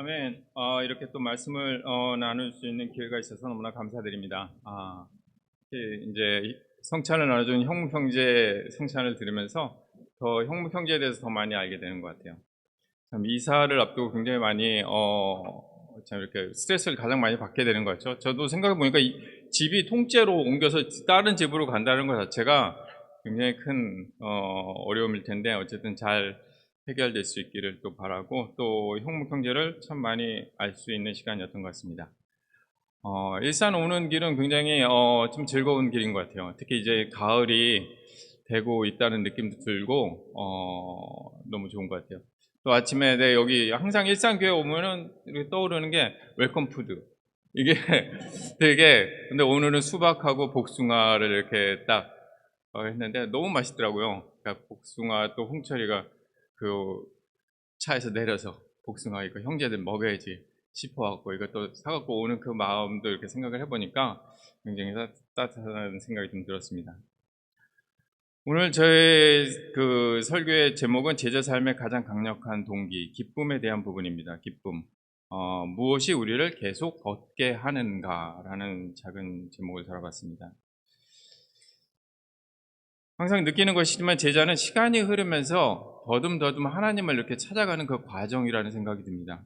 아멘. 이렇게 또 말씀을 나눌 수 있는 기회가 있어서 너무나 감사드립니다. 이제 성찬을 나눠준 형무 형제 성찬을 들으면서 더 형무 형제에 대해서 더 많이 알게 되는 것 같아요. 참 이사를 앞두고 굉장히 많이 참 이렇게 스트레스를 가장 많이 받게 되는 것 같죠. 저도 생각해 보니까 집이 통째로 옮겨서 다른 집으로 간다는 것 자체가 굉장히 큰 어려움일 텐데 어쨌든 잘 해결될 수 있기를 또 바라고 또 형무 형제를 참 많이 알 수 있는 시간이었던 것 같습니다. 일산 오는 길은 굉장히 좀 즐거운 길인 것 같아요. 특히 이제 가을이 되고 있다는 느낌도 들고 너무 좋은 것 같아요. 또 아침에 여기 항상 일산교회 오면은 이렇게 떠오르는 게 웰컴 푸드. 이게 되게 근데 오늘은 수박하고 복숭아를 이렇게 딱 했는데 너무 맛있더라고요. 그러니까 복숭아 또 홍철이가 그 차에서 내려서 복숭아 이거 형제들 먹어야지 싶어갖고 이것도 사갖고 오는 그 마음도 이렇게 생각을 해보니까 굉장히 따뜻한 생각이 좀 들었습니다. 오늘 저의 그 설교의 제목은 제자 삶의 가장 강력한 동기, 기쁨에 대한 부분입니다. 기쁨. 무엇이 우리를 계속 걷게 하는가라는 작은 제목을 달아봤습니다. 항상 느끼는 것이지만 제자는 시간이 흐르면서 더듬더듬 하나님을 이렇게 찾아가는 그 과정이라는 생각이 듭니다.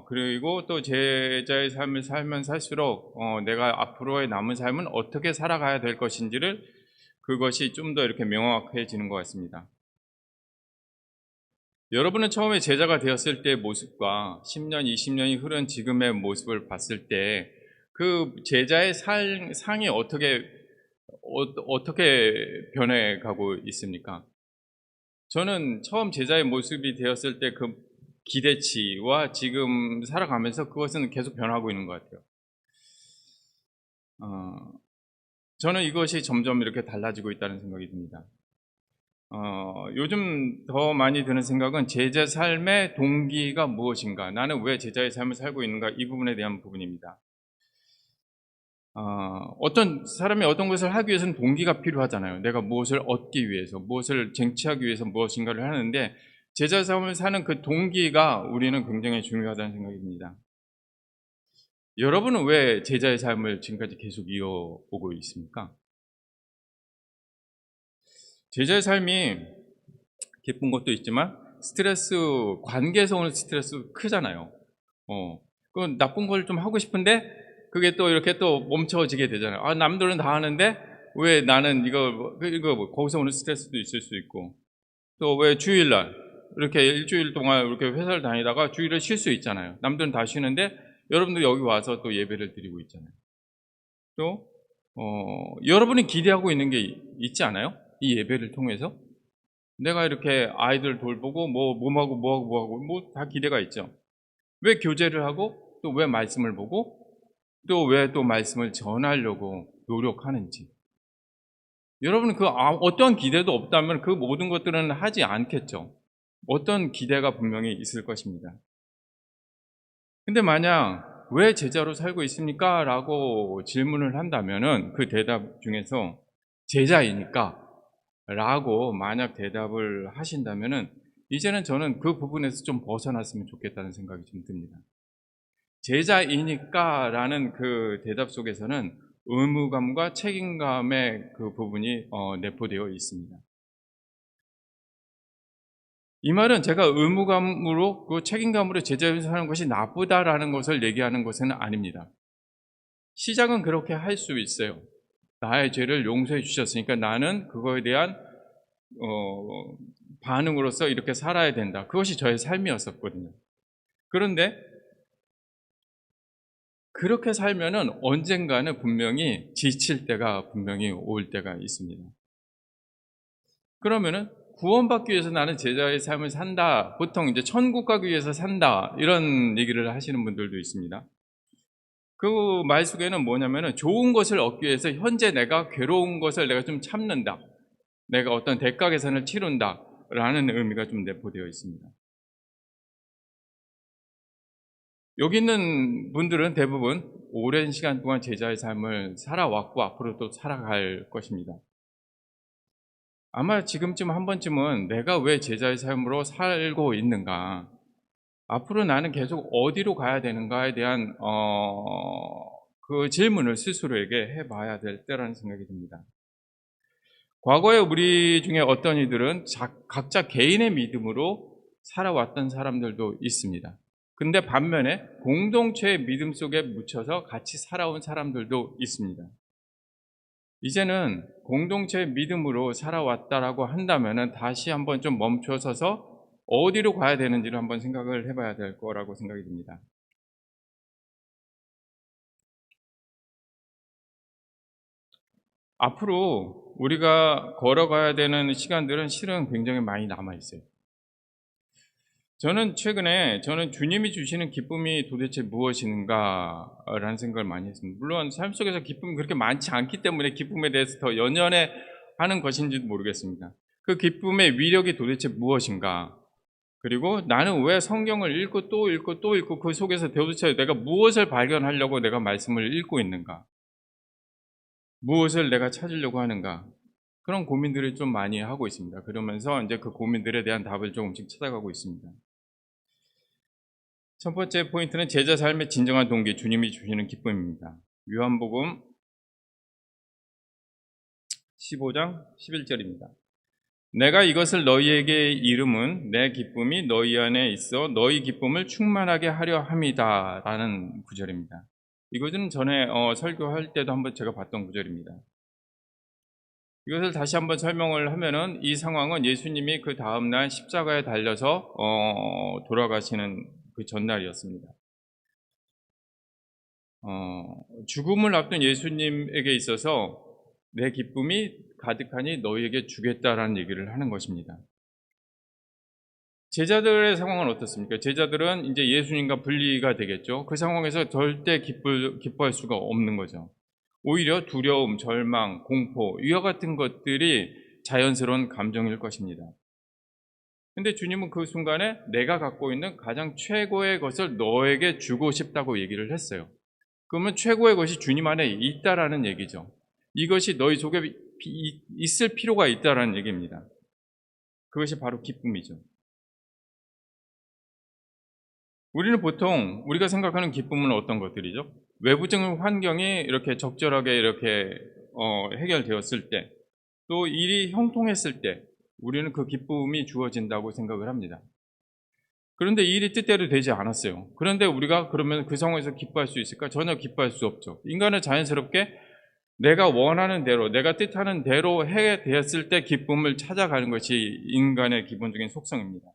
그리고 또 제자의 삶을 살면 살수록 내가 앞으로의 남은 삶은 어떻게 살아가야 될 것인지를 그것이 좀 더 이렇게 명확해지는 것 같습니다. 여러분은 처음에 제자가 되었을 때의 모습과 10년, 20년이 흐른 지금의 모습을 봤을 때 그 제자의 상이 어떻게 변해가고 있습니까? 저는 처음 제자의 모습이 되었을 때 그 기대치와 지금 살아가면서 그것은 계속 변하고 있는 것 같아요. 저는 이것이 점점 이렇게 달라지고 있다는 생각이 듭니다. 요즘 더 많이 드는 생각은 제자 삶의 동기가 무엇인가? 나는 왜 제자의 삶을 살고 있는가? 이 부분에 대한 부분입니다. 어떤 사람이 어떤 것을 하기 위해서는 동기가 필요하잖아요. 내가 무엇을 얻기 위해서, 무엇을 쟁취하기 위해서 무엇인가를 하는데 제자 삶을 사는 그 동기가 우리는 굉장히 중요하다는 생각이 듭니다. 여러분은 왜 제자의 삶을 지금까지 계속 이어오고 있습니까? 제자의 삶이 기쁜 것도 있지만 스트레스, 관계에서 오는 스트레스 크잖아요. 그 나쁜 걸 좀 하고 싶은데 그게 또 이렇게 또 멈춰지게 되잖아요. 남들은 다 하는데 왜 나는 이거 뭐 거기서 오는 스트레스도 있을 수 있고 또 왜 주일날 이렇게 일주일 동안 이렇게 회사를 다니다가 주일을 쉴 수 있잖아요. 남들은 다 쉬는데 여러분들 여기 와서 또 예배를 드리고 있잖아요. 또 여러분이 기대하고 있는 게 있지 않아요? 이 예배를 통해서 내가 이렇게 아이들 돌보고 뭐하고 다 기대가 있죠. 왜 교제를 하고 또 왜 말씀을 보고 또 왜 또 말씀을 전하려고 노력하는지. 여러분은 어떠한 기대도 없다면 그 모든 것들은 하지 않겠죠. 어떤 기대가 분명히 있을 것입니다. 근데 만약 왜 제자로 살고 있습니까? 라고 질문을 한다면은 그 대답 중에서 제자이니까 라고 만약 대답을 하신다면은 이제는 저는 그 부분에서 좀 벗어났으면 좋겠다는 생각이 좀 듭니다. 제자이니까 라는 그 대답 속에서는 의무감과 책임감의 그 부분이 내포되어 있습니다. 이 말은 제가 의무감으로 그 책임감으로 제자로 사는 것이 나쁘다라는 것을 얘기하는 것은 아닙니다. 시작은 그렇게 할 수 있어요. 나의 죄를 용서해 주셨으니까 나는 그거에 대한 반응으로서 이렇게 살아야 된다. 그것이 저의 삶이었었거든요. 그런데 그렇게 살면은 언젠가는 분명히 지칠 때가 분명히 올 때가 있습니다. 그러면은 구원받기 위해서 나는 제자의 삶을 산다. 보통 이제 천국 가기 위해서 산다. 이런 얘기를 하시는 분들도 있습니다. 그 말 속에는 뭐냐면은 좋은 것을 얻기 위해서 현재 내가 괴로운 것을 내가 좀 참는다. 내가 어떤 대가 계산을 치른다. 라는 의미가 좀 내포되어 있습니다. 여기 있는 분들은 대부분 오랜 시간 동안 제자의 삶을 살아왔고 앞으로 또 살아갈 것입니다. 아마 지금쯤 한 번쯤은 내가 왜 제자의 삶으로 살고 있는가? 앞으로 나는 계속 어디로 가야 되는가에 대한 그 질문을 스스로에게 해봐야 될 때라는 생각이 듭니다. 과거에 우리 중에 어떤 이들은 각자 개인의 믿음으로 살아왔던 사람들도 있습니다. 근데 반면에 공동체의 믿음 속에 묻혀서 같이 살아온 사람들도 있습니다. 이제는 공동체의 믿음으로 살아왔다라고 한다면 다시 한번 좀 멈춰서서 어디로 가야 되는지를 한번 생각을 해봐야 될 거라고 생각이 듭니다. 앞으로 우리가 걸어가야 되는 시간들은 실은 굉장히 많이 남아 있어요. 저는 최근에 주님이 주시는 기쁨이 도대체 무엇인가라는 생각을 많이 했습니다. 물론 삶 속에서 기쁨이 그렇게 많지 않기 때문에 기쁨에 대해서 더 연연해 하는 것인지도 모르겠습니다. 그 기쁨의 위력이 도대체 무엇인가? 그리고 나는 왜 성경을 읽고 또 읽고 또 읽고 그 속에서 도대체 내가 무엇을 발견하려고 내가 말씀을 읽고 있는가? 무엇을 내가 찾으려고 하는가? 그런 고민들을 좀 많이 하고 있습니다. 그러면서 이제 그 고민들에 대한 답을 조금씩 찾아가고 있습니다. 첫 번째 포인트는 제자 삶의 진정한 동기, 주님이 주시는 기쁨입니다. 요한복음 15장 11절입니다. 내가 이것을 너희에게 이름은 내 기쁨이 너희 안에 있어 너희 기쁨을 충만하게 하려 함이다 라는 구절입니다. 이것은 전에 설교할 때도 한번 제가 봤던 구절입니다. 이것을 다시 한번 설명을 하면은 이 상황은 예수님이 그 다음날 십자가에 달려서 돌아가시는 그 전날이었습니다. 죽음을 앞둔 예수님에게 있어서 내 기쁨이 가득하니 너희에게 주겠다라는 얘기를 하는 것입니다. 제자들의 상황은 어떻습니까? 제자들은 이제 예수님과 분리가 되겠죠. 그 상황에서 절대 기뻐할 수가 없는 거죠. 오히려 두려움, 절망, 공포, 이와 같은 것들이 자연스러운 감정일 것입니다. 근데 주님은 그 순간에 내가 갖고 있는 가장 최고의 것을 너에게 주고 싶다고 얘기를 했어요. 그러면 최고의 것이 주님 안에 있다라는 얘기죠. 이것이 너희 속에 있을 필요가 있다라는 얘기입니다. 그것이 바로 기쁨이죠. 우리는 보통 우리가 생각하는 기쁨은 어떤 것들이죠? 외부적인 환경이 이렇게 적절하게 이렇게 해결되었을 때, 또 일이 형통했을 때 우리는 그 기쁨이 주어진다고 생각을 합니다. 그런데 이 일이 뜻대로 되지 않았어요. 그런데 우리가 그러면 그 상황에서 기뻐할 수 있을까? 전혀 기뻐할 수 없죠. 인간은 자연스럽게 내가 원하는 대로, 내가 뜻하는 대로 되었을 때 기쁨을 찾아가는 것이 인간의 기본적인 속성입니다.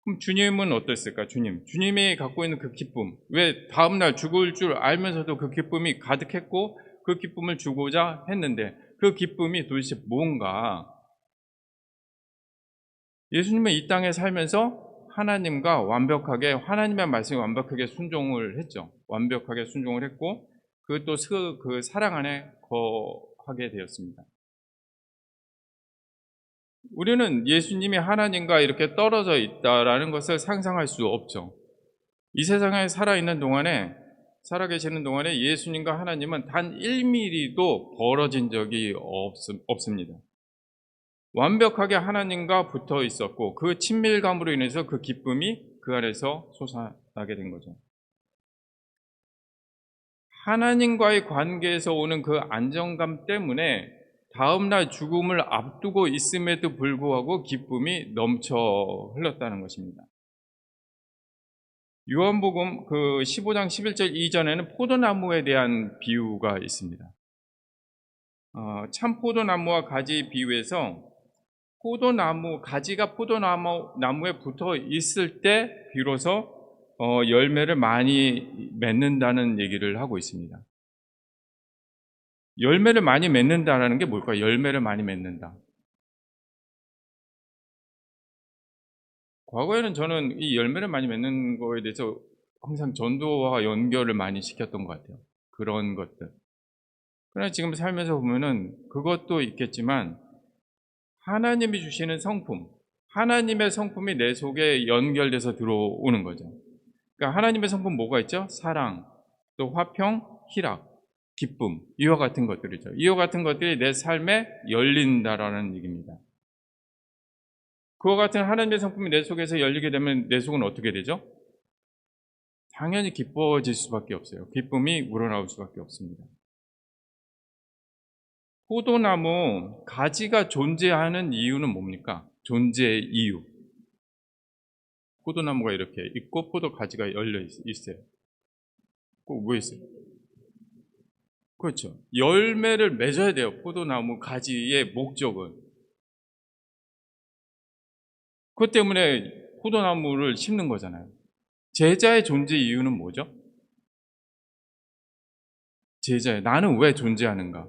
그럼 주님은 어땠을까? 주님이 갖고 있는 그 기쁨, 왜 다음날 죽을 줄 알면서도 그 기쁨이 가득했고 그 기쁨을 주고자 했는데 그 기쁨이 도대체 뭔가? 예수님은 이 땅에 살면서 하나님의 말씀에 완벽하게 순종을 했죠. 완벽하게 순종을 했고 그것도 그 사랑 안에 거하게 되었습니다. 우리는 예수님이 하나님과 이렇게 떨어져 있다라는 것을 상상할 수 없죠. 이 세상에 살아계시는 동안에 예수님과 하나님은 단 1mm도 벌어진 적이 없습니다. 완벽하게 하나님과 붙어 있었고 그 친밀감으로 인해서 그 기쁨이 그 안에서 솟아나게 된 거죠. 하나님과의 관계에서 오는 그 안정감 때문에 다음날 죽음을 앞두고 있음에도 불구하고 기쁨이 넘쳐 흘렀다는 것입니다. 요한복음 그 15장 11절 이전에는 포도나무에 대한 비유가 있습니다. 참 포도나무와 가지 비유에서 가지가 포도나무에 붙어 있을 때 비로소 열매를 많이 맺는다는 얘기를 하고 있습니다. 열매를 많이 맺는다라는 게 뭘까요? 열매를 많이 맺는다. 과거에는 저는 이 열매를 많이 맺는 거에 대해서 항상 전도와 연결을 많이 시켰던 것 같아요. 그런 것들. 그러나 지금 살면서 보면은 그것도 있겠지만 하나님이 주시는 성품, 하나님의 성품이 내 속에 연결돼서 들어오는 거죠. 그러니까 하나님의 성품 뭐가 있죠? 사랑, 또 화평, 희락, 기쁨, 이와 같은 것들이죠. 이와 같은 것들이 내 삶에 열린다라는 얘기입니다. 그와 같은 하나님의 성품이 내 속에서 열리게 되면 내 속은 어떻게 되죠? 당연히 기뻐질 수밖에 없어요. 기쁨이 우러나올 수밖에 없습니다. 포도나무 가지가 존재하는 이유는 뭡니까? 존재의 이유. 포도나무가 이렇게 있고 포도 가지가 열려 있어요. 꼭 왜 있어요? 그렇죠. 열매를 맺어야 돼요. 포도나무 가지의 목적은. 그것 때문에 포도나무를 심는 거잖아요. 제자의 존재 이유는 뭐죠? 제자의 나는 왜 존재하는가?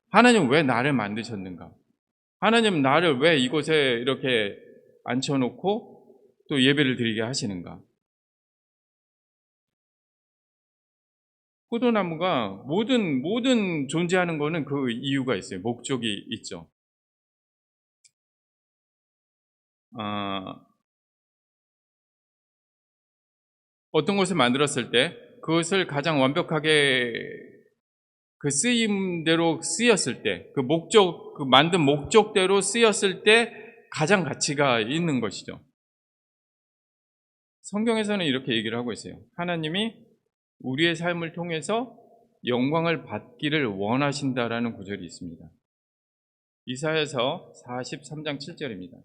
하나님 왜 나를 만드셨는가? 하나님 나를 왜 이곳에 이렇게 앉혀놓고 또 예배를 드리게 하시는가? 포도나무가 모든 존재하는 거는 그 이유가 있어요. 목적이 있죠. 어떤 것을 만들었을 때 그것을 가장 완벽하게 그 쓰임대로 쓰였을 때, 그 만든 목적대로 쓰였을 때 가장 가치가 있는 것이죠. 성경에서는 이렇게 얘기를 하고 있어요. 하나님이 우리의 삶을 통해서 영광을 받기를 원하신다라는 구절이 있습니다. 이사야서 43장 7절입니다.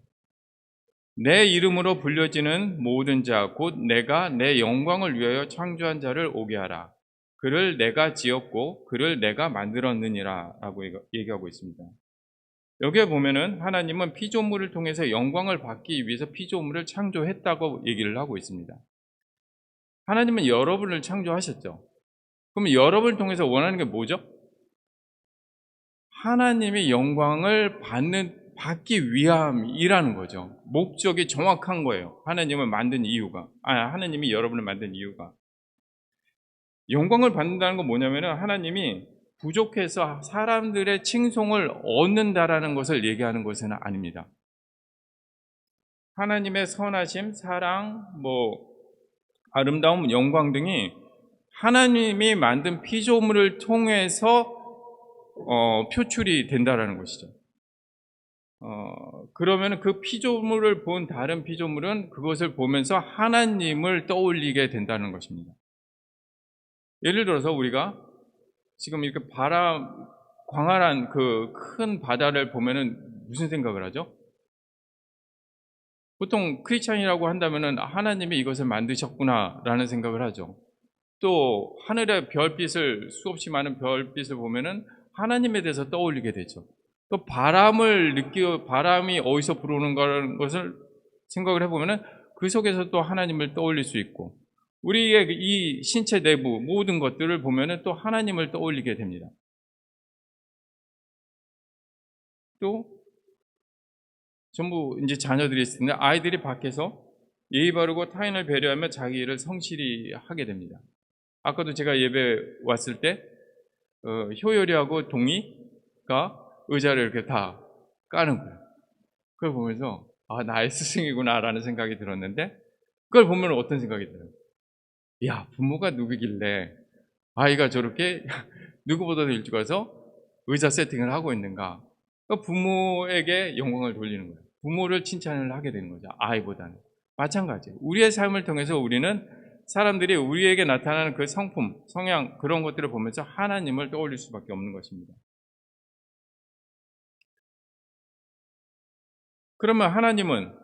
내 이름으로 불려지는 모든 자, 곧 내가 내 영광을 위하여 창조한 자를 오게 하라. 그를 내가 지었고 그를 내가 만들었느니라 라고 얘기하고 있습니다. 여기에 보면은 하나님은 피조물을 통해서 영광을 받기 위해서 피조물을 창조했다고 얘기를 하고 있습니다. 하나님은 여러분을 창조하셨죠. 그럼 여러분을 통해서 원하는 게 뭐죠? 하나님의 영광을 받기 위함이라는 거죠. 목적이 정확한 거예요. 하나님을 만든 이유가. 하나님이 여러분을 만든 이유가. 영광을 받는다는 건 뭐냐면은 하나님이 부족해서 사람들의 칭송을 얻는다라는 것을 얘기하는 것은 아닙니다. 하나님의 선하심, 사랑, 아름다움, 영광 등이 하나님이 만든 피조물을 통해서 표출이 된다라는 것이죠. 그러면 그 피조물을 본 다른 피조물은 그것을 보면서 하나님을 떠올리게 된다는 것입니다. 예를 들어서 우리가 지금 이렇게 광활한 그 큰 바다를 보면은 무슨 생각을 하죠? 보통 크리스찬이라고 한다면은 하나님이 이것을 만드셨구나라는 생각을 하죠. 또 하늘의 수없이 많은 별빛을 보면은 하나님에 대해서 떠올리게 되죠. 또 바람이 어디서 불어오는 것을 생각을 해보면은 그 속에서 또 하나님을 떠올릴 수 있고, 우리의 이 신체 내부 모든 것들을 보면은 또 하나님을 떠올리게 됩니다. 또 전부 이제 자녀들이 있을 텐데 아이들이 밖에서 예의 바르고 타인을 배려하며 자기 일을 성실히 하게 됩니다. 아까도 제가 예배 왔을 때 효열이하고 동이가 의자를 이렇게 다 까는 거예요. 그걸 보면서 나의 스승이구나라는 생각이 들었는데, 그걸 보면 어떤 생각이 들어요? 야, 부모가 누구길래 아이가 저렇게 누구보다도 일찍 와서 의자 세팅을 하고 있는가? 그러니까 부모에게 영광을 돌리는 거예요. 부모를 칭찬을 하게 되는 거죠. 아이보다는. 마찬가지예요. 우리의 삶을 통해서 우리는 사람들이 우리에게 나타나는 그 성품, 성향, 그런 것들을 보면서 하나님을 떠올릴 수밖에 없는 것입니다. 그러면 하나님은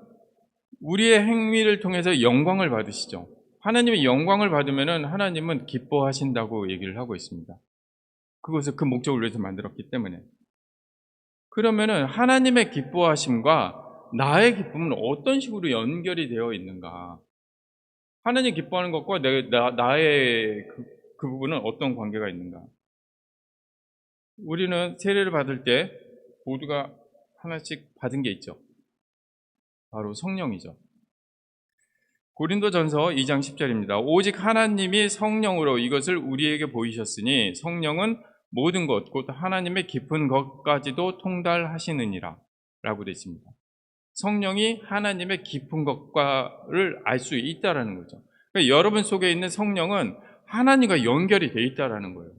우리의 행위를 통해서 영광을 받으시죠. 하나님의 영광을 받으면 하나님은 기뻐하신다고 얘기를 하고 있습니다. 그것을 그 목적을 위해서 만들었기 때문에. 그러면은 하나님의 기뻐하심과 나의 기쁨은 어떤 식으로 연결이 되어 있는가? 하나님 기뻐하는 것과 나의 그 부분은 어떤 관계가 있는가? 우리는 세례를 받을 때 모두가 하나씩 받은 게 있죠. 바로 성령이죠. 고린도전서 2장 10절입니다. 오직 하나님이 성령으로 이것을 우리에게 보이셨으니 성령은 모든 것, 곧 하나님의 깊은 것까지도 통달하시느니라 라고 되어 있습니다. 성령이 하나님의 깊은 것과를 알 수 있다라는 거죠. 그러니까 여러분 속에 있는 성령은 하나님과 연결이 되어 있다라는 거예요.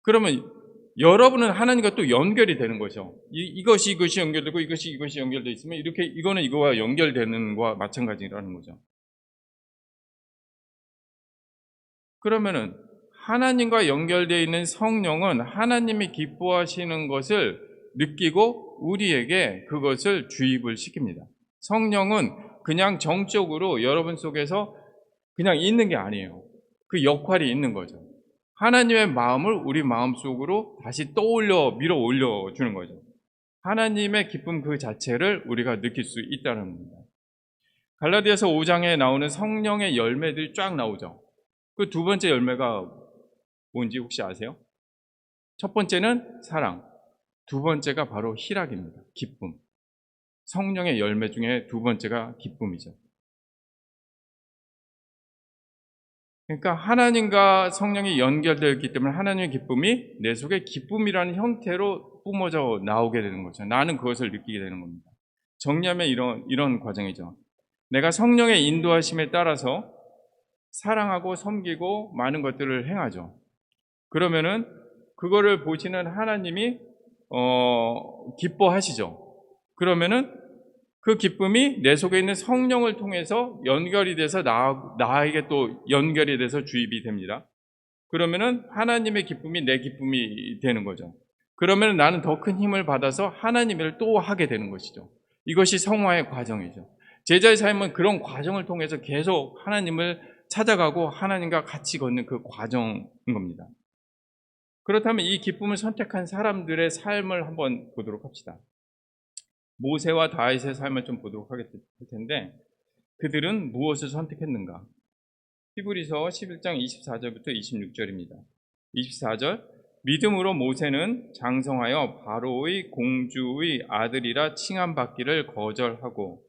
그러면 여러분은 하나님과 또 연결이 되는 거죠. 이것이 연결되고 이것이 연결되어 있으면 이렇게 이거는 이거와 연결되는 거와 마찬가지라는 거죠. 그러면은 하나님과 연결되어 있는 성령은 하나님이 기뻐하시는 것을 느끼고 우리에게 그것을 주입을 시킵니다. 성령은 그냥 정적으로 여러분 속에서 그냥 있는 게 아니에요. 그 역할이 있는 거죠. 하나님의 마음을 우리 마음속으로 다시 밀어 올려주는 거죠. 하나님의 기쁨 그 자체를 우리가 느낄 수 있다는 겁니다. 갈라디아서 5장에 나오는 성령의 열매들이 쫙 나오죠. 그 두 번째 열매가 뭔지 혹시 아세요? 첫 번째는 사랑, 두 번째가 바로 희락입니다. 기쁨. 성령의 열매 중에 두 번째가 기쁨이죠. 그러니까 하나님과 성령이 연결되어 있기 때문에 하나님의 기쁨이 내 속에 기쁨이라는 형태로 뿜어져 나오게 되는 거죠. 나는 그것을 느끼게 되는 겁니다. 정리하면 이런 과정이죠. 내가 성령의 인도하심에 따라서 사랑하고 섬기고 많은 것들을 행하죠. 그러면은 그거를 보시는 하나님이 기뻐하시죠. 그러면은 그 기쁨이 내 속에 있는 성령을 통해서 연결이 돼서 나에게 또 연결이 돼서 주입이 됩니다. 그러면은 하나님의 기쁨이 내 기쁨이 되는 거죠. 그러면 나는 더 큰 힘을 받아서 하나님을 또 하게 되는 것이죠. 이것이 성화의 과정이죠. 제자의 삶은 그런 과정을 통해서 계속 하나님을 찾아가고 하나님과 같이 걷는 그 과정인 겁니다. 그렇다면 이 기쁨을 선택한 사람들의 삶을 한번 보도록 합시다. 모세와 다윗의 삶을 좀 보도록 할 텐데 그들은 무엇을 선택했는가? 히브리서 11장 24절부터 26절입니다. 24절 믿음으로 모세는 장성하여 바로의 공주의 아들이라 칭함받기를 거절하고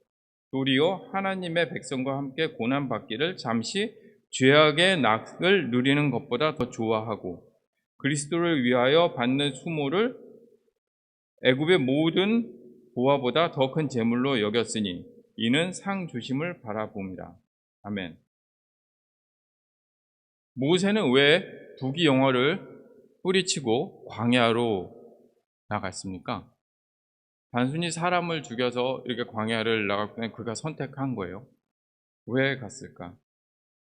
도리어 하나님의 백성과 함께 고난받기를 잠시 죄악의 낙을 누리는 것보다 더 좋아하고 그리스도를 위하여 받는 수모를 애굽의 모든 보화보다 더 큰 재물로 여겼으니 이는 상 주심을 바라봅니다. 아멘. 모세는 왜 부귀영화를 뿌리치고 광야로 나갔습니까? 단순히 사람을 죽여서 이렇게 광야를 나갈 때 그가 선택한 거예요. 왜 갔을까?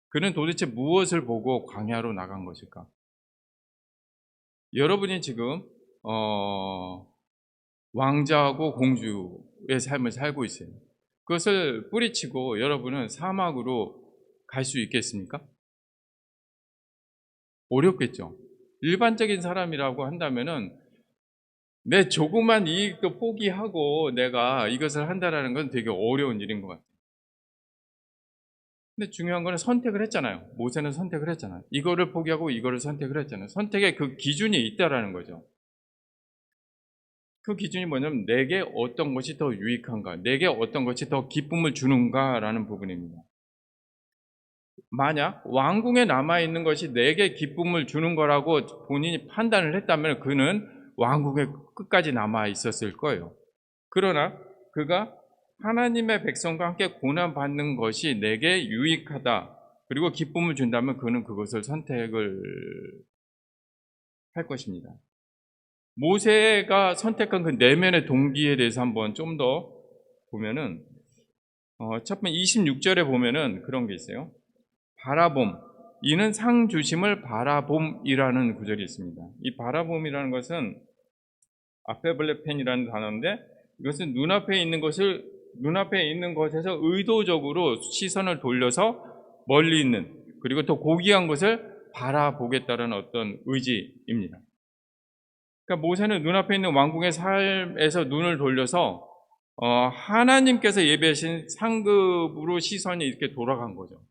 그는 도대체 무엇을 보고 광야로 나간 것일까? 여러분이 지금 왕자하고 공주의 삶을 살고 있어요. 그것을 뿌리치고 여러분은 사막으로 갈 수 있겠습니까? 어렵겠죠. 일반적인 사람이라고 한다면은 내 조그만 이익도 포기하고 내가 이것을 한다는 건 되게 어려운 일인 것 같아요. 근데 중요한 거는 선택을 했잖아요. 모세는 선택을 했잖아요. 이거를 포기하고 이거를 선택을 했잖아요. 선택의 그 기준이 있다라는 거죠. 그 기준이 뭐냐면 내게 어떤 것이 더 유익한가, 내게 어떤 것이 더 기쁨을 주는가라는 부분입니다. 만약 왕궁에 남아있는 것이 내게 기쁨을 주는 거라고 본인이 판단을 했다면 그는 왕궁에 끝까지 남아있었을 거예요. 그러나 그가 하나님의 백성과 함께 고난받는 것이 내게 유익하다, 그리고 기쁨을 준다면 그는 그것을 선택을 할 것입니다. 모세가 선택한 그 내면의 동기에 대해서 한번 좀 더 보면은 첫 번째 26절에 보면은 그런 게 있어요. 바라봄, 이는 상 주심을 바라봄이라는 구절이 있습니다. 이 바라봄이라는 것은 아페블레펜이라는 단어인데 이것은 눈앞에 있는 것에서 의도적으로 시선을 돌려서 멀리 있는, 그리고 더 고귀한 것을 바라보겠다는 어떤 의지입니다. 그러니까 모세는 눈앞에 있는 왕궁의 삶에서 눈을 돌려서 하나님께서 예배하신 상급으로 시선이 이렇게 돌아간 거죠.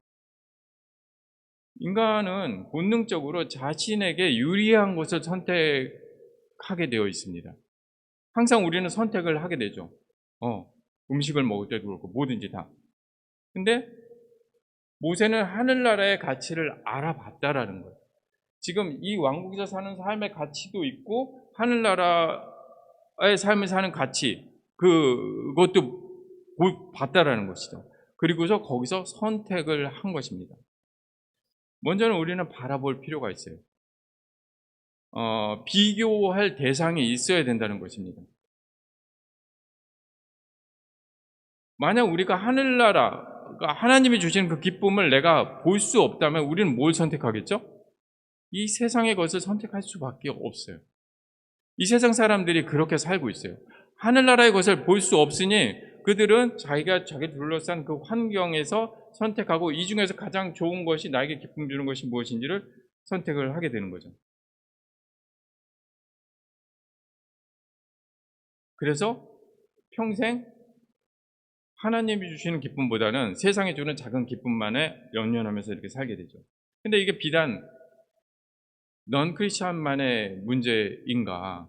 인간은 본능적으로 자신에게 유리한 것을 선택하게 되어 있습니다. 항상 우리는 선택을 하게 되죠. 음식을 먹을 때도 그렇고 뭐든지 다. 근데 모세는 하늘나라의 가치를 알아봤다라는 거예요. 지금 이 왕국에서 사는 삶의 가치도 있고 하늘나라의 삶을 사는 가치, 그것도 봤다라는 것이죠. 그리고서 거기서 선택을 한 것입니다. 먼저는 우리는 바라볼 필요가 있어요. 비교할 대상이 있어야 된다는 것입니다. 만약 우리가 하늘나라가 하나님이 주시는 그 기쁨을 내가 볼 수 없다면 우리는 뭘 선택하겠죠? 이 세상의 것을 선택할 수밖에 없어요. 이 세상 사람들이 그렇게 살고 있어요. 하늘나라의 것을 볼 수 없으니 그들은 자기 둘러싼 그 환경에서 선택하고 이 중에서 가장 좋은 것이 나에게 기쁨 주는 것이 무엇인지를 선택을 하게 되는 거죠. 그래서 평생 하나님이 주시는 기쁨보다는 세상에 주는 작은 기쁨만에 연연하면서 이렇게 살게 되죠. 근데 이게 비단 넌 크리스천만의 문제인가?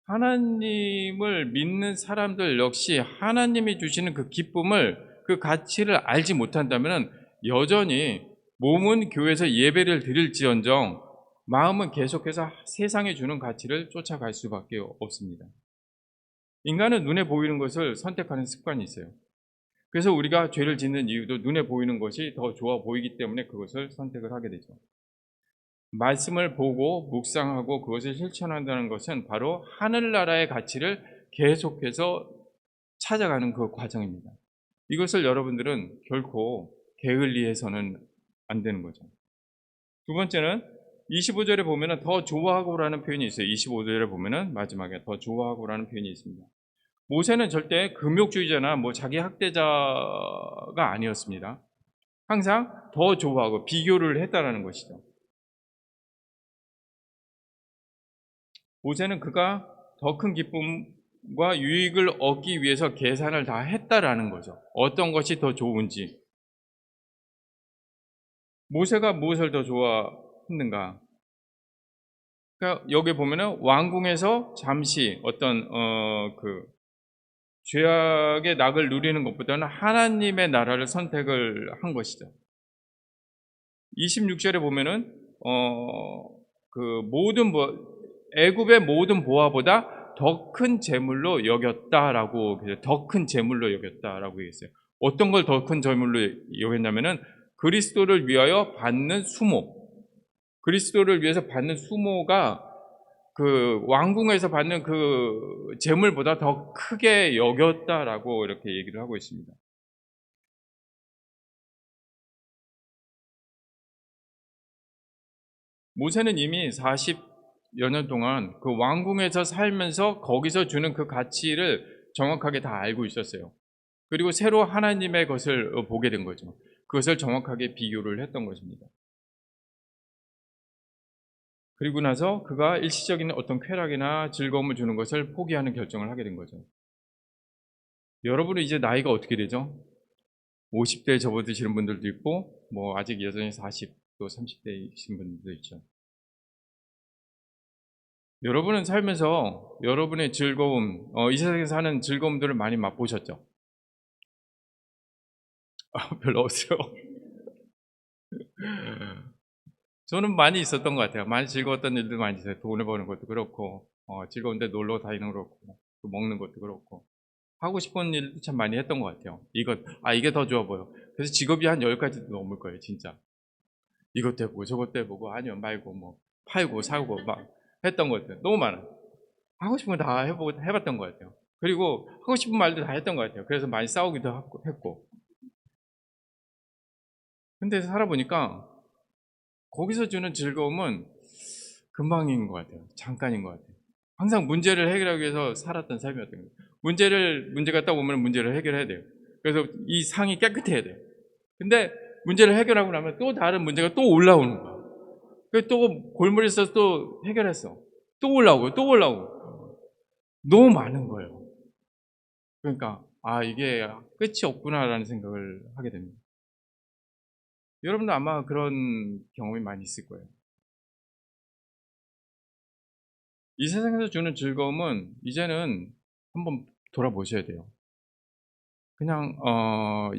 하나님을 믿는 사람들 역시 하나님이 주시는 그 기쁨을, 그 가치를 알지 못한다면 여전히 몸은 교회에서 예배를 드릴지언정 마음은 계속해서 세상에 주는 가치를 쫓아갈 수밖에 없습니다. 인간은 눈에 보이는 것을 선택하는 습관이 있어요. 그래서 우리가 죄를 짓는 이유도 눈에 보이는 것이 더 좋아 보이기 때문에 그것을 선택을 하게 되죠. 말씀을 보고 묵상하고 그것을 실천한다는 것은 바로 하늘나라의 가치를 계속해서 찾아가는 그 과정입니다. 이것을 여러분들은 결코 게을리해서는 안 되는 거죠. 두 번째는 25절에 보면은 더 좋아하고라는 표현이 있어요. 25절에 보면은 마지막에 더 좋아하고라는 표현이 있습니다. 모세는 절대 금욕주의자나 자기 학대자가 아니었습니다. 항상 더 좋아하고 비교를 했다라는 것이죠. 모세는 그가 더 큰 기쁨과 유익을 얻기 위해서 계산을 다 했다라는 거죠. 어떤 것이 더 좋은지. 모세가 무엇을 더 좋아했는가? 그러니까 여기 보면은 왕궁에서 잠시 어떤 죄악의 낙을 누리는 것보다는 하나님의 나라를 선택을 한 것이죠. 26절에 보면은 애굽의 모든 보화보다 더 큰 재물로 여겼다라고, 더 큰 재물로 여겼다라고 얘기했어요. 어떤 걸 더 큰 재물로 여겼냐면은 그리스도를 위하여 받는 수모, 그리스도를 위해서 받는 수모가 그 왕궁에서 받는 그 재물보다 더 크게 여겼다라고 이렇게 얘기를 하고 있습니다. 모세는 이미 40여 년 동안 그 왕궁에서 살면서 거기서 주는 그 가치를 정확하게 다 알고 있었어요. 그리고 새로 하나님의 것을 보게 된 거죠. 그것을 정확하게 비교를 했던 것입니다. 그리고 나서 그가 일시적인 어떤 쾌락이나 즐거움을 주는 것을 포기하는 결정을 하게 된 거죠. 여러분은 이제 나이가 어떻게 되죠? 50대에 접어드시는 분들도 있고 아직 여전히 40, 또 30대이신 분들도 있죠. 여러분은 살면서 여러분의 즐거움, 이 세상에서 하는 즐거움들을 많이 맛보셨죠? 별로 없어요. 저는 많이 있었던 것 같아요. 많이 즐거웠던 일도 많이 있어요. 돈을 버는 것도 그렇고, 즐거운데 놀러 다니는 것도 그렇고, 또 먹는 것도 그렇고, 하고 싶은 일도 참 많이 했던 것 같아요. 이게 더 좋아 보여. 그래서 직업이 한 10가지도 넘을 거예요, 진짜. 이것도 해보고, 저것도 해보고, 아니면 말고, 팔고, 사고, 막 했던 것들. 너무 많아요. 하고 싶은 거 다 해봤던 것 같아요. 그리고 하고 싶은 말도 다 했던 것 같아요. 그래서 많이 싸우기도 했고. 근데 살아보니까 거기서 주는 즐거움은 금방인 것 같아요. 잠깐인 것 같아요. 항상 문제를 해결하기 위해서 살았던 삶이었던 거예요. 문제가 딱 오면 문제를 해결해야 돼요. 그래서 이 상이 깨끗해야 돼요. 근데 문제를 해결하고 나면 또 다른 문제가 또 올라오는 거예요. 그래서 또 골머리에서 또 해결했어. 또 올라오고 또 올라오고. 너무 많은 거예요. 그러니까 이게 끝이 없구나라는 생각을 하게 됩니다. 여러분도 아마 그런 경험이 많이 있을 거예요. 이 세상에서 주는 즐거움은 이제는 한번 돌아보셔야 돼요. 그냥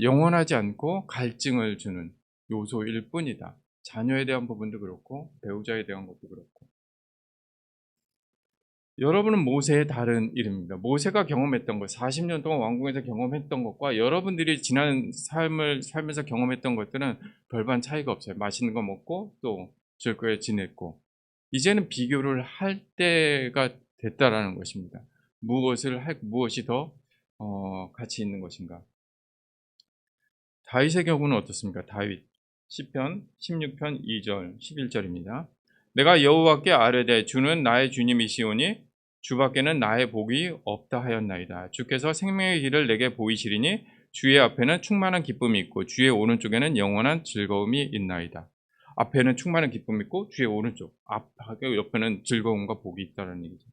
영원하지 않고 갈증을 주는 요소일 뿐이다. 자녀에 대한 부분도 그렇고 배우자에 대한 것도 그렇고. 여러분은 모세의 다른 이름입니다. 모세가 경험했던 것, 40년 동안 왕궁에서 경험했던 것과 여러분들이 지난 삶을 살면서 경험했던 것들은 별반 차이가 없어요. 맛있는 거 먹고 또 즐겁게 지냈고 이제는 비교를 할 때가 됐다라는 것입니다. 무엇이 더 가치 있는 것인가? 다윗의 경우는 어떻습니까? 다윗 시편 16편 2절 11절입니다. 내가 여호와께 아뢰되 주는 나의 주님이시오니 주밖에는 나의 복이 없다 하였나이다. 주께서 생명의 길을 내게 보이시리니 주의 앞에는 충만한 기쁨이 있고 주의 오른쪽에는 영원한 즐거움이 있나이다. 앞에는 충만한 기쁨이 있고 주의 오른쪽, 옆에는 즐거움과 복이 있다는 얘기죠.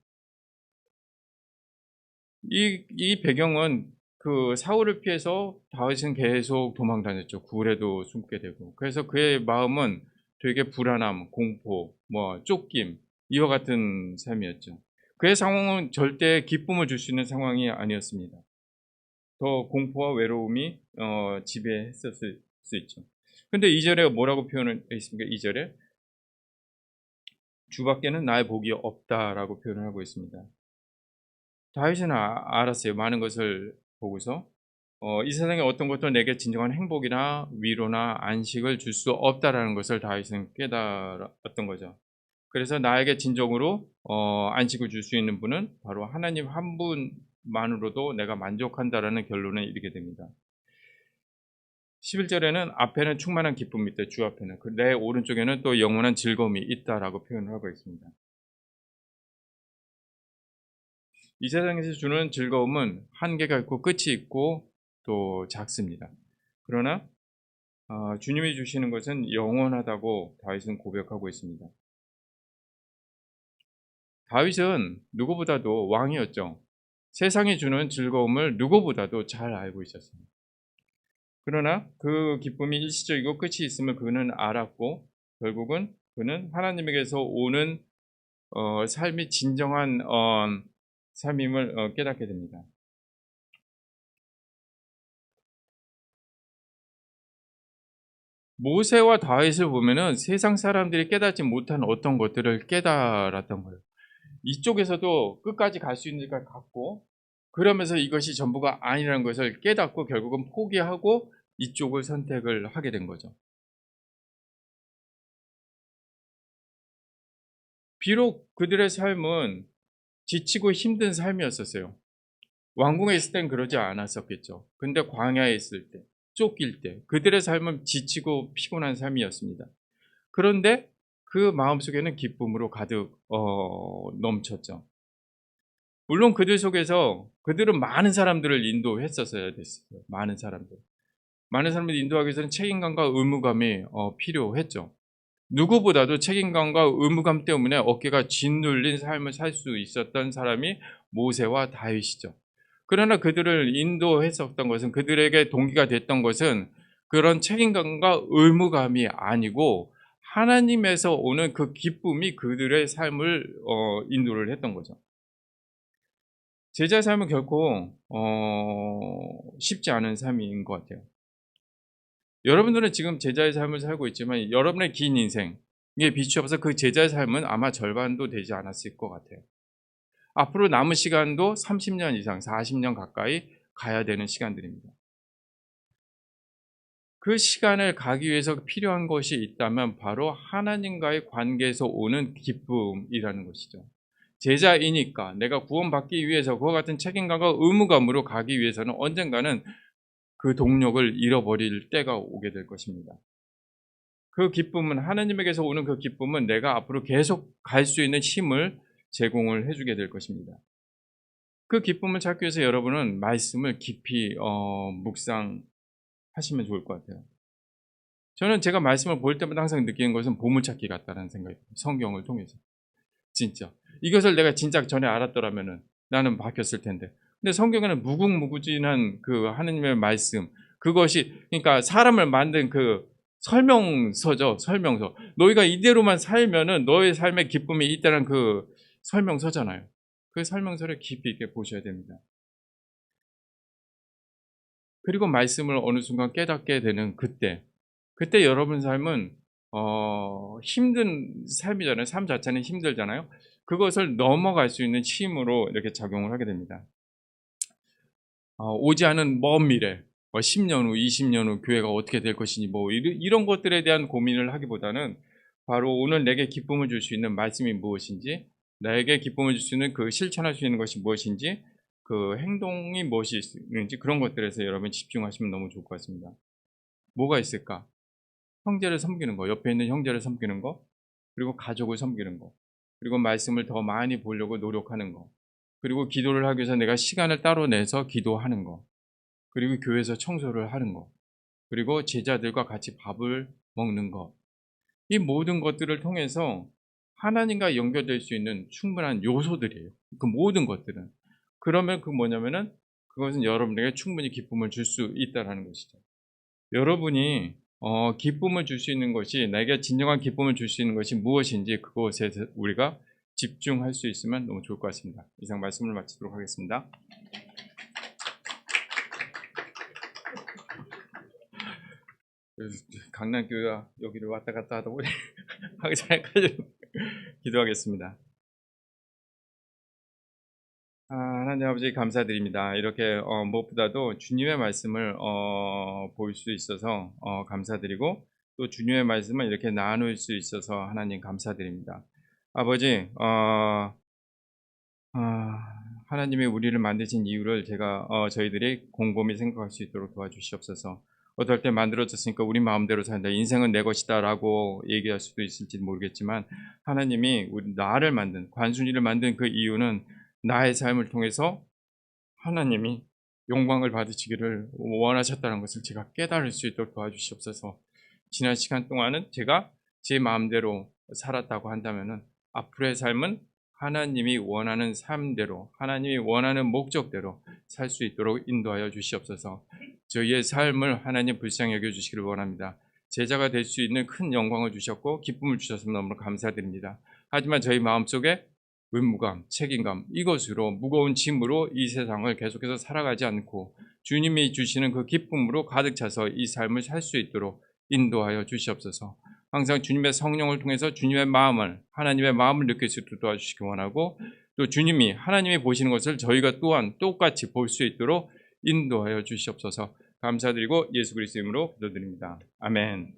이 배경은 그 사울을 피해서 다윗은 계속 도망 다녔죠. 굴에도 숨게 되고. 그래서 그의 마음은 되게 불안함, 공포, 쫓김 이와 같은 삶이었죠. 그의 상황은 절대 기쁨을 줄 수 있는 상황이 아니었습니다. 더 공포와 외로움이 지배했었을 수 있죠. 근데 2절에 뭐라고 표현을 했습니까? 2절에 주밖에는 나의 복이 없다라고 표현을 하고 있습니다. 다윗은 알았어요. 많은 것을 보고서 이 세상에 어떤 것도 내게 진정한 행복이나 위로나 안식을 줄 수 없다라는 것을 다윗은 깨달았던 거죠. 그래서 나에게 진정으로 안식을 줄 수 있는 분은 바로 하나님 한 분만으로도 내가 만족한다라는 결론에 이르게 됩니다. 11절에는 앞에는 충만한 기쁨이 있다. 주 앞에는 내 오른쪽에는 또 영원한 즐거움이 있다라고 표현을 하고 있습니다. 이 세상에서 주는 즐거움은 한계가 있고 끝이 있고 또 작습니다. 그러나 주님이 주시는 것은 영원하다고 다윗은 고백하고 있습니다. 다윗은 누구보다도 왕이었죠. 세상이 주는 즐거움을 누구보다도 잘 알고 있었습니다. 그러나 그 기쁨이 일시적이고 끝이 있음을 그는 알았고 결국은 그는 하나님에게서 오는 삶이 진정한 삶임을 깨닫게 됩니다. 모세와 다윗을 보면은 세상 사람들이 깨닫지 못한 어떤 것들을 깨달았던 거예요. 이쪽에서도 끝까지 갈 수 있는 것 같고 그러면서 이것이 전부가 아니라는 것을 깨닫고 결국은 포기하고 이쪽을 선택을 하게 된 거죠. 비록 그들의 삶은 지치고 힘든 삶이었었어요. 왕궁에 있을 땐 그러지 않았었겠죠. 근데 광야에 있을 때, 쫓길 때 그들의 삶은 지치고 피곤한 삶이었습니다. 그런데 그 마음속에는 기쁨으로 가득 넘쳤죠. 물론 그들 속에서 그들은 많은 사람들을 인도했었어야 됐어요. 많은 사람들을 인도하기 위해서는 책임감과 의무감이 필요했죠. 누구보다도 책임감과 의무감 때문에 어깨가 짓눌린 삶을 살 수 있었던 사람이 모세와 다윗이죠. 그러나 그들을 인도했었던 것은, 그들에게 동기가 됐던 것은 그런 책임감과 의무감이 아니고 하나님에서 오는 그 기쁨이 그들의 삶을 인도를 했던 거죠. 제자의 삶은 결코 쉽지 않은 삶인 것 같아요. 여러분들은 지금 제자의 삶을 살고 있지만 여러분의 긴 인생에 비추어서 그 제자의 삶은 아마 절반도 되지 않았을 것 같아요. 앞으로 남은 시간도 30년 이상, 40년 가까이 가야 되는 시간들입니다. 그 시간을 가기 위해서 필요한 것이 있다면 바로 하나님과의 관계에서 오는 기쁨이라는 것이죠. 제자이니까 내가 구원받기 위해서 그와 같은 책임감과 의무감으로 가기 위해서는 언젠가는 그 동력을 잃어버릴 때가 오게 될 것입니다. 그 기쁨은, 하나님에게서 오는 그 기쁨은 내가 앞으로 계속 갈 수 있는 힘을 제공을 해주게 될 것입니다. 그 기쁨을 찾기 위해서 여러분은 말씀을 깊이 묵상하시면 좋을 것 같아요. 저는 제가 말씀을 볼 때마다 항상 느끼는 것은 보물찾기 같다는 생각이 들어요. 성경을 통해서. 진짜. 이것을 내가 진작 전에 알았더라면 나는 바뀌었을 텐데. 근데 성경에는 무궁무진한 그 하나님의 말씀, 그것이, 그러니까 사람을 만든 그 설명서죠. 설명서. 너희가 이대로만 살면은 너의 삶에 기쁨이 있다는 그 설명서잖아요. 그 설명서를 깊이 있게 보셔야 됩니다. 그리고 말씀을 어느 순간 깨닫게 되는 그때 여러분 삶은 힘든 삶이잖아요. 삶 자체는 힘들잖아요. 그것을 넘어갈 수 있는 힘으로 이렇게 작용을 하게 됩니다. 오지 않은 먼 미래, 10년 후, 20년 후 교회가 어떻게 될 것이니 이런 것들에 대한 고민을 하기보다는 바로 오늘 내게 기쁨을 줄 수 있는 말씀이 무엇인지, 나에게 기쁨을 줄 수 있는 그 실천할 수 있는 것이 무엇인지, 그 행동이 무엇이 있는지 그런 것들에서 여러분 집중하시면 너무 좋을 것 같습니다. 뭐가 있을까? 형제를 섬기는 거, 옆에 있는 형제를 섬기는 거, 그리고 가족을 섬기는 거, 그리고 말씀을 더 많이 보려고 노력하는 거, 그리고 기도를 하기 위해서 내가 시간을 따로 내서 기도하는 거, 그리고 교회에서 청소를 하는 거, 그리고 제자들과 같이 밥을 먹는 거. 이 모든 것들을 통해서 하나님과 연결될 수 있는 충분한 요소들이에요. 그 모든 것들은. 그러면 그 뭐냐면은 그것은 여러분에게 충분히 기쁨을 줄 수 있다라는 것이죠. 여러분이 기쁨을 줄 수 있는 것이, 나에게 진정한 기쁨을 줄 수 있는 것이 무엇인지 그것에 우리가 집중할 수 있으면 너무 좋을 것 같습니다. 이상 말씀을 마치도록 하겠습니다. 강남교회가 여기를 왔다 갔다 하다 보니 하기 전까지 기도하겠습니다. 하나님 아버지 감사드립니다. 이렇게 무엇보다도 주님의 말씀을 볼 수 있어서 감사드리고, 또 주님의 말씀을 이렇게 나눌 수 있어서 하나님 감사드립니다. 아버지, 하나님이 우리를 만드신 이유를 저희들이 곰곰이 생각할 수 있도록 도와주시옵소서. 어떨 때 만들어졌으니까 우리 마음대로 산다, 인생은 내 것이다 라고 얘기할 수도 있을지 모르겠지만, 하나님이 나를 만든, 관순이를 만든 그 이유는 나의 삶을 통해서 하나님이 영광을 받으시기를 원하셨다는 것을 제가 깨달을 수 있도록 도와주시옵소서. 지난 시간 동안은 제가 제 마음대로 살았다고 한다면 앞으로의 삶은 하나님이 원하는 삶대로, 하나님이 원하는 목적대로 살 수 있도록 인도하여 주시옵소서. 저희의 삶을 하나님 불쌍히 여겨주시기를 원합니다. 제자가 될 수 있는 큰 영광을 주셨고 기쁨을 주셔서 너무 감사드립니다. 하지만 저희 마음속에 의무감, 책임감, 이것으로 무거운 짐으로 이 세상을 계속해서 살아가지 않고 주님이 주시는 그 기쁨으로 가득 차서 이 삶을 살 수 있도록 인도하여 주시옵소서. 항상 주님의 성령을 통해서 주님의 마음을, 하나님의 마음을 느낄 수 있도록 도와주시기 원하고, 또 주님이, 하나님이 보시는 것을 저희가 또한 똑같이 볼 수 있도록 인도하여 주시옵소서. 감사드리고 예수 그리스도 이름으로 기도드립니다. 아멘.